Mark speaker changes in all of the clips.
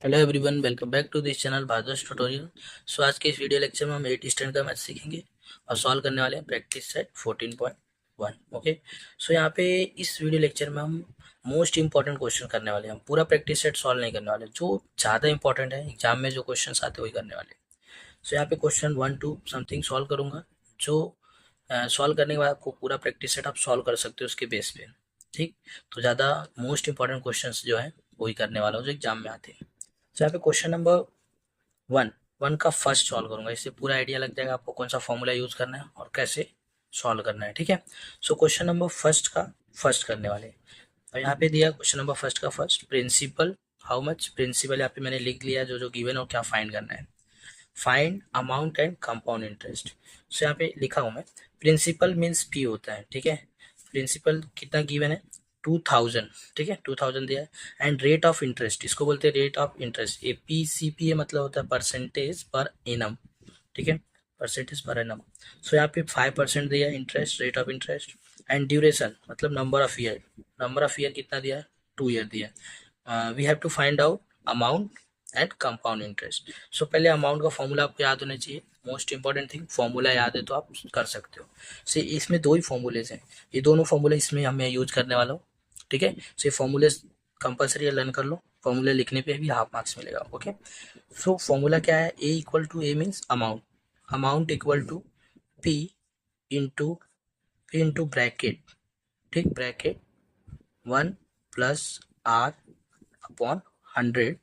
Speaker 1: Hello everyone, welcome back to this channel Bhardwaj tutorial. So आज के इस वीडियो लेक्चर में हम 8 स्टैंडर्ड का मैथ सीखेंगे और सॉल्व करने वाले हैं प्रैक्टिस सेट 14.1। ओके, सो यहाँ पे इस वीडियो लेक्चर में हम मोस्ट इंपॉर्टेंट क्वेश्चन करने वाले हैं। हम पूरा प्रैक्टिस सेट सॉल्व नहीं करने वाले, जो ज़्यादा इंपॉर्टेंट है एग्जाम में जो क्वेश्चन आते हैं वही करने वाले हैं। सो यहाँ पे क्वेश्चन 1 2 समथिंग सॉल्व करूँगा, जो सॉल्व करने के बाद आपको पूरा प्रैक्टिस सेट आप सॉल्व कर सकते हो उसके बेस पे। ठीक, तो ज़्यादा मोस्ट इंपॉर्टेंट क्वेश्चन जो है वही करने वाला हूँ जो एग्जाम में आते हैं। तो यहाँ पे क्वेश्चन नंबर वन वन का फर्स्ट सॉल्व करूंगा, इससे पूरा आइडिया लग जाएगा आपको कौन सा फॉर्मूला यूज करना है और कैसे सॉल्व करना है। ठीक है, सो क्वेश्चन नंबर फर्स्ट का फर्स्ट करने वाले हैं। और यहाँ पे दिया क्वेश्चन नंबर फर्स्ट का first principal how much. Principal यहाँ पे मैंने लिख लिया जो जो गिवन और क्या फाइंड करना है। Find amount and compound interest. So यहाँ पे लिखा हूँ मैं, प्रिंसिपल मीन्स पी होता है। ठीक है, प्रिंसिपल कितना गिवन है 2000। ठीक है, 2000 दिया है। एंड रेट ऑफ इंटरेस्ट, इसको बोलते हैं rate of interest. A P C P A मतलब होता है परसेंटेज पर एनम। ठीक है, परसेंटेज पर एनम। सो यहाँ पे 5% दिया interest, rate of interest. And duration मतलब number of year, number of year कितना दिया है 2 ईयर दिया है। We have to find out amount and compound interest. So पहले अमाउंट का फॉर्मूला आपको याद होना चाहिए, मोस्ट इंपॉर्टेंट थिंग। फॉर्मूला याद है तो आप कर सकते हो। सो इसमें दो ही फॉर्मूलेज हैं, ये दोनों फॉर्मूले इसमें हमें यूज करने वाला हूँ। ठीक है, सो ये फॉर्मूले कंपलसरी लर्न कर लो, फॉर्मूले लिखने पे भी हाफ मार्क्स मिलेगा। ओके, सो फॉर्मूला क्या है, A equal to A means amount, amount equal to P into bracket. ठीक, bracket 1 plus are upon 100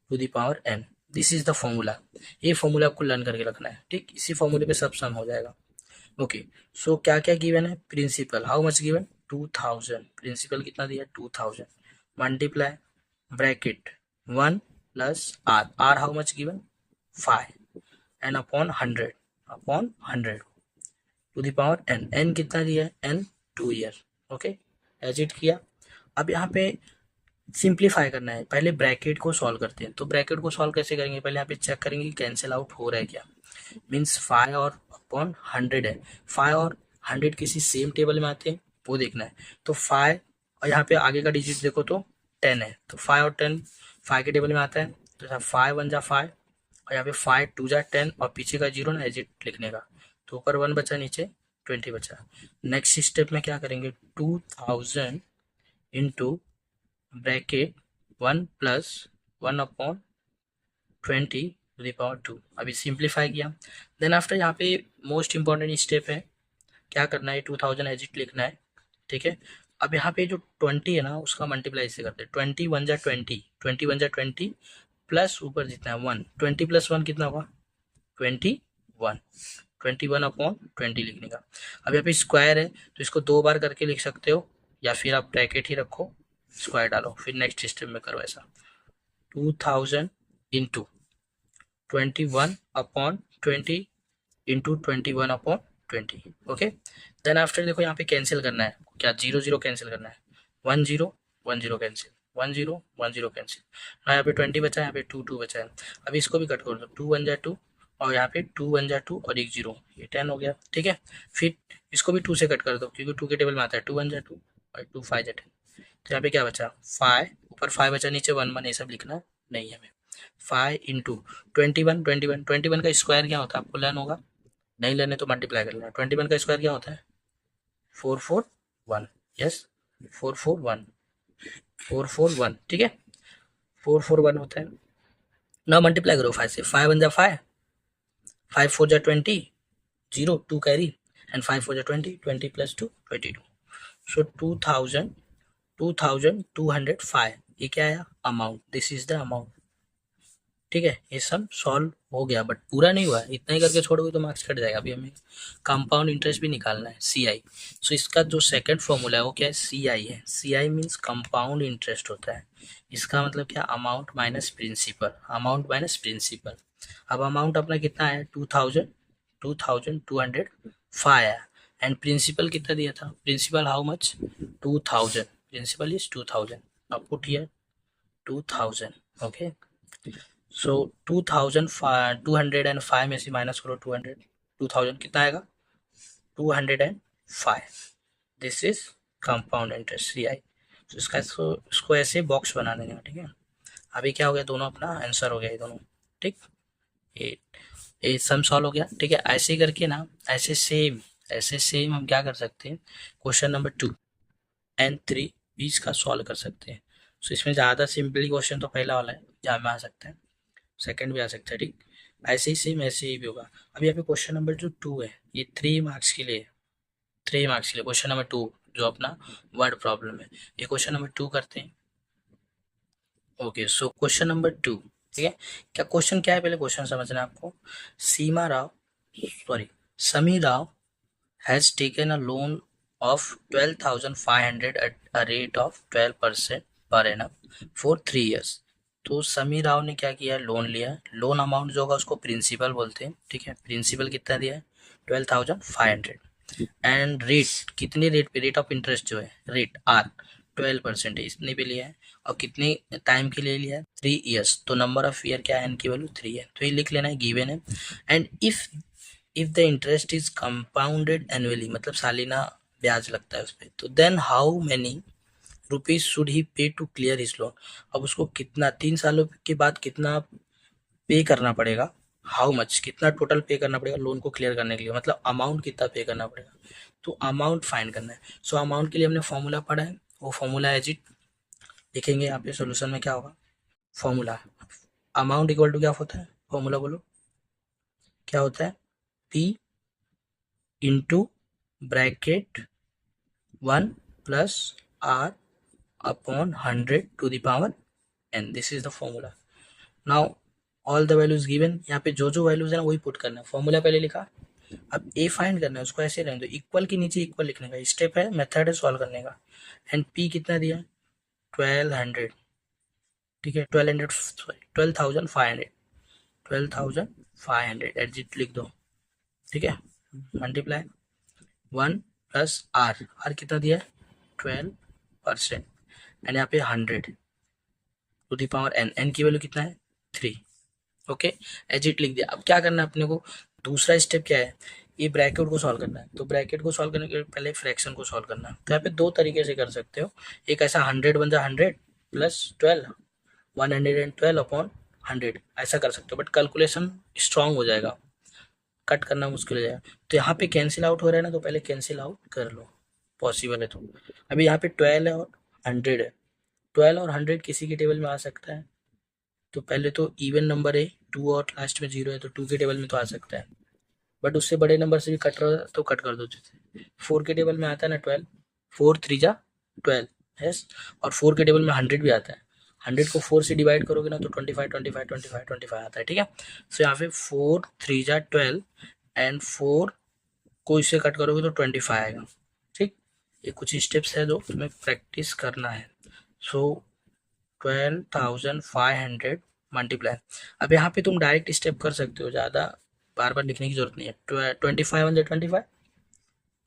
Speaker 1: to the power n. This is the formula. ये फॉर्मूला आपको लर्न करके रखना है। ठीक, इसी फॉर्मूले पे सब सम हो जाएगा। ओके, सो क्या क्या गिवन है, principal how much given 2000, principal कितना दिया 2000, multiply bracket 1 plus r, r how much given 5 n upon 100 to the power n, n कितना दिया है n 2 year. Okay, as it किया। अब यहाँ पे सिंप्लीफाई करना है, पहले ब्रैकेट को सॉल्व करते हैं। तो ब्रैकेट को सॉल्व कैसे करेंगे, पहले यहाँ पे चेक करेंगे कैंसिल आउट हो रहा है क्या। मीन्स 5 और अपॉन 100 है, 5 और 100 किसी सेम टेबल में आते हैं वो देखना है। तो 5 और यहाँ पे आगे का डिजिट देखो तो 10 है, तो 5 और 10 5 के टेबल में आता है। तो 5 1 जा 5 और यहाँ पे 5 2 जा 10 और पीछे का जीरो ना एजिट लिखने का। तो ऊपर 1 बचा, नीचे 20 बचा। नेक्स्ट स्टेप में क्या करेंगे, 2000 into bracket 1 plus 1 upon 20 to the power 2। अभी सिंप्लीफाई किया। देन आफ्टर यहाँ पे मोस्ट इंपॉर्टेंट स्टेप है, क्या करना है 2000 एजिट लिखना है। ठीक है, अब यहाँ पे जो 20 है ना उसका मल्टीप्लाई से करते हैं। 20 1 जा 20, 20 1 जा 20 प्लस ऊपर जितना है 1, 20 प्लस 1 कितना हुआ 21, 21 अपॉन 20 लिखने का। अब यहाँ पे स्क्वायर है तो इसको 2 बार करके लिख सकते हो, या फिर आप ब्रैकेट ही रखो, स्क्वायर डालो, फिर नेक्स्ट स्टेप में करो ऐसा। 2000 into 21 upon 20 into 21 upon 20। Okay, then after देखो यहाँ पे कैंसिल करना है, क्या 0 0 कैंसिल करना है, 1 0 1 0 कैंसिल, 1 0 1 0 कैंसिल। ना यहाँ पे 20 बचा है, यहाँ पे 2 2 बचा है। अभी इसको भी कट कर दो, 2 1 जा 2 और यहाँ पे 2 1 जा 2 और एक 0, ये 10 हो गया। ठीक है, फिर इसको भी 2 से कट कर दो क्योंकि 2 के टेबल में आता है, 2 1 जा 2 और 2 5 जा 10। तो यहाँ पे क्या बचा 5, ऊपर 5 बचा, नीचे 1 1, ये सब लिखना नहीं है हमें। 5 इंटू 21 21 21 का स्क्वायर क्या होता है आपको लर्न होगा, नहीं लेने तो मल्टीप्लाई कर लेना। 21 का स्क्वायर क्या होता है 441, यस 441, 441। ठीक है, 441 होता है ना। मल्टीप्लाई करो 5 से, 5 1 जा 5, 5 4 जा 20, 0 2 कैरी एंड 5 4 जा 20, 20 प्लस 2 22। सो 2205, ये क्या आया amount, this is the amount. ठीक है, ये सब सॉल्व हो गया बट पूरा नहीं हुआ, इतना ही करके छोड़ोगे तो मार्क्स कट जाएगा। अभी हमें कंपाउंड इंटरेस्ट भी निकालना है, सी आई। सो इसका जो सेकंड फॉर्मूला है वो क्या है, सी आई है। C I means compound interest होता है। इसका मतलब क्या, amount minus principal, amount minus principal. अब अमाउंट अपना कितना है 2205 आया, एंड प्रिंसिपल कितना दिया था, principal how much 2000, principal is 2000। अब पुट हियर 2000। ओके, सो 205 में से माइनस करो 200, 2000 कितना आएगा 205। दिस इज कंपाउंड इंटरेस्ट सी आई। तो इसको ऐसे बॉक्स बना देंगे। ठीक है, अभी क्या हो गया, दोनों अपना आंसर हो गया ये दोनों, ठीक। ये सम सॉल्व हो गया, ठीक है। ऐसे ही करके ना, ऐसे सेम हम क्या कर सकते हैं, क्वेश्चन नंबर 2 एंड 3 भी इसका सॉल्व कर सकते हैं। सो इसमें ज़्यादा सिंपली क्वेश्चन तो पहला वाला है, जहाँ में आ सकता है, सेकंड भी आ सकता है, ठीक। ऐसे ही सेम ऐसे ही भी होगा। अभी यहाँ पे क्वेश्चन नंबर जो 2 है, ये 3 मार्क्स के लिए, 3 मार्क्स के लिए क्वेश्चन नंबर 2 जो अपना वर्ड प्रॉब्लम है, ये क्वेश्चन नंबर 2 करते हैं। ओके, सो क्वेश्चन नंबर 2, ठीक है। क्या क्वेश्चन क्या है, पहले क्वेश्चन समझना है आपको। सीमा राव, सॉरी, समी Rao has taken a loan of 12,500 at a rate of 12% per annum for 3 years। तो समी राव ने क्या किया, लोन लिया। लोन अमाउंट जो होगा उसको प्रिंसिपल बोलते हैं, ठीक है। प्रिंसिपल कितना दिया है, 12,500। एंड रेट, कितने रेट पे, रेट ऑफ इंटरेस्ट जो है, रेट आर 12% है, इतने पे लिया है। और कितने टाइम के लिए लिया है, 3 ईयर्स। तो नंबर ऑफ ईयर क्या है, इनकी वैल्यू 3 है, तो ये लिख लेना है, गिवन है। And if the interest is compounded annually, मतलब सालाना ब्याज लगता है उस पर, तो then how many rupees should he pay to clear his loan. अब उसको कितना, 3 सालों के बाद कितना पे करना पड़ेगा, हाउ मच, कितना टोटल पे करना पड़ेगा लोन को क्लियर करने के लिए, मतलब अमाउंट कितना पे करना पड़ेगा, तो अमाउंट फाइंड करना है। सो अमाउंट के लिए हमने फॉर्मूला पढ़ा है, वो फॉर्मूला एज इट लिखेंगे यहाँ पे। सोल्यूशन में क्या होगा, फॉर्मूला अमाउंट इक्वल टू क्या होता है, फॉर्मूला बोलो क्या होता है, P into bracket 1 plus are upon 100 to the power n, this is the formula. Now all the values given, यहाँ पे जो जो वैल्यूज है ना वही पुट करना है, फॉर्मूला पहले लिखा। अब ए फाइंड करना है, उसको ऐसे रहने दो, इक्वल के नीचे इक्वल लिखने का स्टेप है, मेथड है सॉल्व करने का। एंड पी कितना दिया, 1200, ठीक है, 1200 सॉरी 12,500, 12,500 एडजिट लिख दो, ठीक है। मल्टीप्लाई 1 प्लस आर, आर कितना दिया है 12%, एंड यहाँ पे 100 to the power n, n की वैल्यू कितना है 3, ओके। एजिट लिख दिया। अब क्या करना है अपने को, दूसरा स्टेप क्या है, ये ब्रैकेट को सॉल्व करना है। तो ब्रैकेट को सॉल्व करने के पहले फ्रैक्शन को सॉल्व करना है। तो यहाँ पे दो तरीके से कर सकते हो, एक ऐसा 100 बन जाए 100 प्लस 12, 112 अपॉन 100, ऐसा कर सकते हो, बट कैलकुलेशन स्ट्रांग हो जाएगा, कट करना मुश्किल हो जाएगा। तो यहाँ पे कैंसिल आउट हो रहा है ना, तो पहले कैंसिल आउट कर लो, पॉसिबल है तो। अभी यहाँ पे 12 है और 100 है, 12 और 100 किसी के टेबल में आ सकता है, तो पहले तो इवन नंबर है 2 और लास्ट में 0 है, तो 2 के टेबल में तो आ सकता है, बट उससे बड़े नंबर से भी कट रहा है तो कट कर दो। जैसे 4 के टेबल में आता है ना 12, 4 3 जा 12, यस। और 4 के टेबल में 100 भी आता है, 100 को 4 से डिवाइड करोगे ना तो 25 25 25 25 आता है, ठीक है। सो यहाँ पे 4 3 जा 12 एंड 4 को इससे कट करोगे तो 25 आएगा, ठीक। ये कुछ स्टेप्स है जो तुम्हें प्रैक्टिस करना है। सो 12,500 मल्टीप्लाई, अब यहाँ पे तुम डायरेक्ट स्टेप कर सकते हो, ज़्यादा बार बार लिखने की जरूरत नहीं है। 25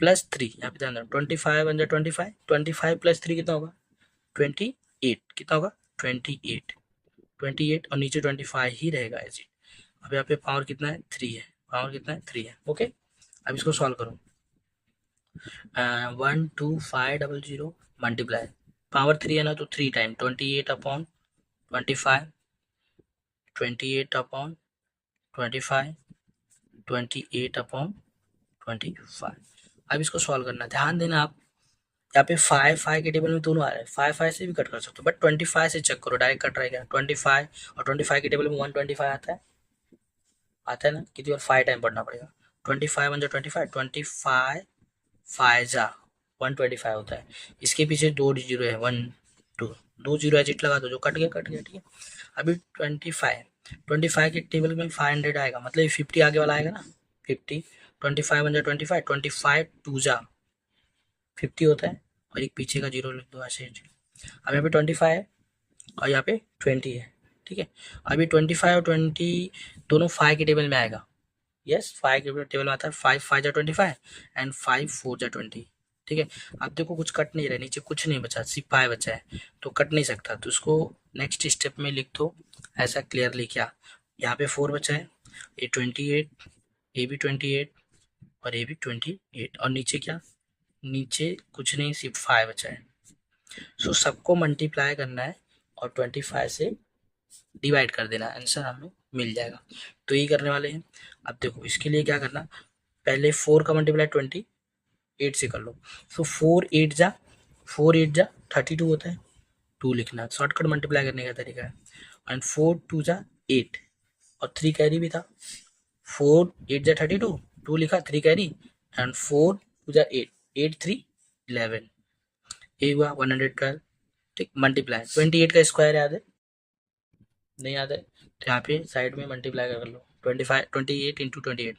Speaker 1: प्लस 3, यहाँ पे ध्यान दो, 25 प्लस 3 कितना होगा 28, कितना होगा 28, 28 और नीचे 25 ही रहेगा ऐसे। अब यहाँ पे पावर कितना है 3 है, पावर कितना है 3 है, ओके। अब इसको सॉल्व करो, 12500 मल्टीप्लाई, पावर 3 है ना तो 3 टाइम 28 अपॉन 25, 28 अपॉन 25, 28 अपॉन 25। अब इसको सॉल्व करना, ध्यान देना आप, यहाँ पे 5 के टेबल में दोनों आ रहे हैं, 5 से भी कट कर सकते हो, बट 25 से चेक करो डायरेक्ट कट रहेगा। 25 और 25 के टेबल में 125 आता है ना, कितनी बार 5 टाइम पढ़ना पड़ेगा। 25 1 25, 25 5 जा 125 होता है, इसके पीछे 2 जीरो है, 1 2, 2 जीरो एजिट लगा दो, जो कट गया, ठीक है। अभी 25 के टेबल में 500 आएगा, मतलब 50 आगे वाला आएगा ना, 50, 25 1 25, 25 2 जा 50 होता है, और एक पीछे का जीरो लिख दो ऐसे। अब यहाँ पे 25 है और यहाँ पे 20 है, ठीक है। अभी 25 और 20 दोनों 5 के टेबल में आएगा, यस 5 के टेबल में आता है, 5 5 जा 25 एंड 5 4 जा 20, ठीक है। अब देखो कुछ कट नहीं रहा, नीचे कुछ नहीं बचा, सिर्फ 5 बचा है, तो कट नहीं सकता, तो उसको नेक्स्ट स्टेप में लिख दो ऐसा क्लियरली। क्या, यहाँ पे 4 बचा है, ये 28, ये भी 28 और ये भी 28, और नीचे क्या, नीचे कुछ नहीं, सिर्फ 5 बचा है। सो सबको मल्टीप्लाई करना है और 25 से डिवाइड कर देना, आंसर हमें मिल जाएगा। तो ये करने वाले हैं। अब देखो इसके लिए क्या करना, पहले 4 का मल्टीप्लाई 28 से कर लो। सो 4 8 जा 32 होता है, 2 लिखना है, शॉर्टकट मल्टीप्लाई करने का तरीका है। एंड 4 2 जा 8 और 3 कैरी भी था, 4 8 जा 32, 2 लिखा, 3 कैरी एंड 4 2 जा 8, 8 3 11, ये हुआ 112। ठीक, मल्टीप्लाई 28 का स्क्वायर याद है, नहीं याद है तो यहाँ पे साइड में मल्टीप्लाई कर लो, 25 28 इंटू 28,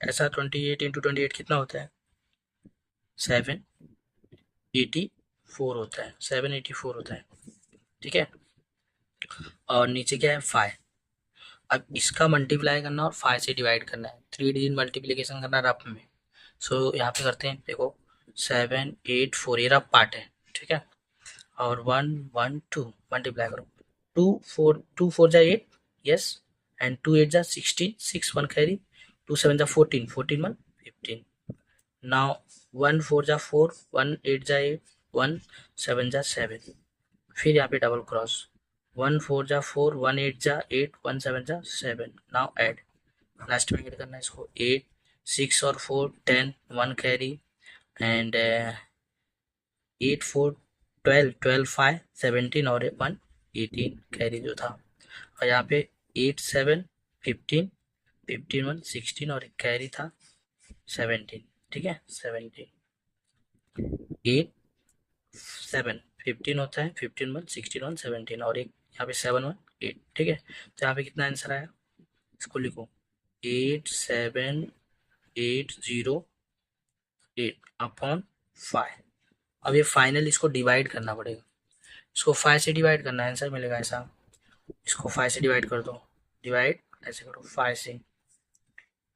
Speaker 1: ऐसा 28 इंटू 28 कितना होता है, 784 होता है, 784 होता है। ठीक है, और नीचे क्या है 5। अब इसका मल्टीप्लाई करना और 5 से डिवाइड करना है, 3 डिजिट मल्टीप्लीकेशन करना रफ में। सो यहाँ पे करते हैं, देखो 784 ये रफ पार्ट है। ठीक है, और 1 1 2 मल्टीप्लाई करो, 2 4 जा 8, यस, एंड 2 8 जा 16, 6 1 कैरी, 2 7 जा 14, 14 1 15। नाउ 1 4 जा 4, 1 8 जा 8, 1 7 जा 7, फिर यहाँ पे डबल क्रॉस, 1 4 जा 4, 1 8 जा 8, 1 7 जा 7। नाउ ऐड, लास्ट में ऐड करना है इसको, 8 6 और 4 10, 1 कैरी एंड 8 4 12, 12 5 17 और 1 18 कैरी जो था। और यहाँ पे 8 7 15, 15 1 16 और एक कैरी था 17। ठीक है, 17 8 7 15 होता है, 15 1 16 1 17 और एक यहाँ पे 7 1 8। ठीक है, तो यहाँ पे कितना आंसर आया, इसको लिखो 8780 अपॉन 5। अब ये फाइनल इसको डिवाइड करना पड़ेगा, इसको 5 से डिवाइड करना है, आंसर मिलेगा ऐसा, इसको 5 से डिवाइड कर दो, डिवाइड ऐसे करो 5 से।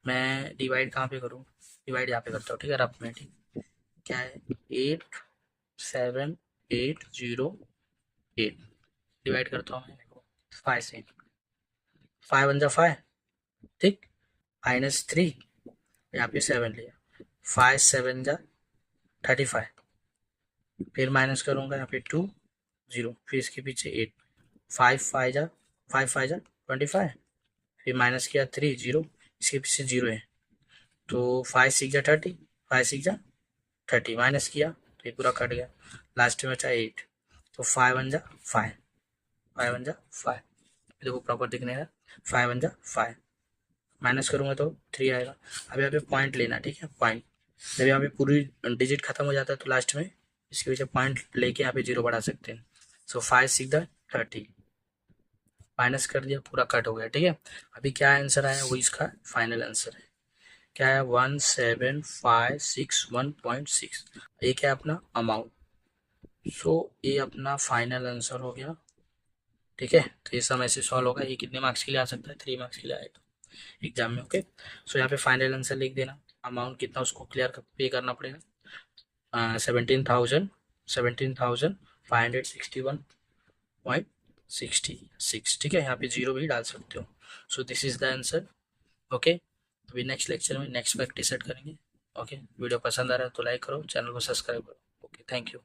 Speaker 1: मैं डिवाइड कहाँ पे करूँ, डिवाइड यहाँ पे करता हूँ। ठीक है, रफ में, ठीक क्या है 87808 डिवाइड करता हूँ मैं, देखो 5 से, 5 1 जा 5, ठीक, -3, यहाँ पे 7 लिया, 5 7 जा 35, फिर माइनस करूँगा यहाँ पे 2 0, फिर इसके पीछे 8, 5 5 जा 25, फिर माइनस किया 3 0, इसके पीछे 0 है, तो 5 6 जा 30, 5 6 जा 30, माइनस किया तो ये पूरा कट गया, लास्ट में बचा 8, तो 5 1 जा 5, 5 1 जा 5, देखो प्रॉपर दिखने का, 5 1 जा 5, माइनस करूँगा तो 3 आएगा। अब यहाँ पे पॉइंट लेना, ठीक है, पॉइंट जब यहाँ पे पूरी डिजिट खत्म हो जाता है तो लास्ट में इसके पीछे पॉइंट लेके यहाँ पे 0 बढ़ा सकते हैं। सो 5 6 जा 30, माइनस कर दिया, पूरा कट हो गया। ठीक है, अभी क्या आंसर आया, वो इसका फाइनल आंसर है, क्या है 17561.6, ये क्या है अपना अमाउंट। सो ये अपना फाइनल आंसर हो गया। ठीक है, तो ये सब ऐसे सॉल्व होगा, ये कितने मार्क्स के लिए आ सकता है, 3 मार्क्स के लिए आएगा एग्जाम में। ओके, सो यहाँ पे फाइनल आंसर लिख देना, अमाउंट कितना उसको क्लियर पे करना पड़ेगा, 17,561.66। ठीक है, यहाँ पे 0 भी डाल सकते हो। So this is the answer. Okay, अभी नेक्स्ट लेक्चर में नेक्स्ट प्रैक्टिस सेट करेंगे। ओके, वीडियो पसंद आ रहा है तो लाइक करो, चैनल को सब्सक्राइब करो। Okay, thank you.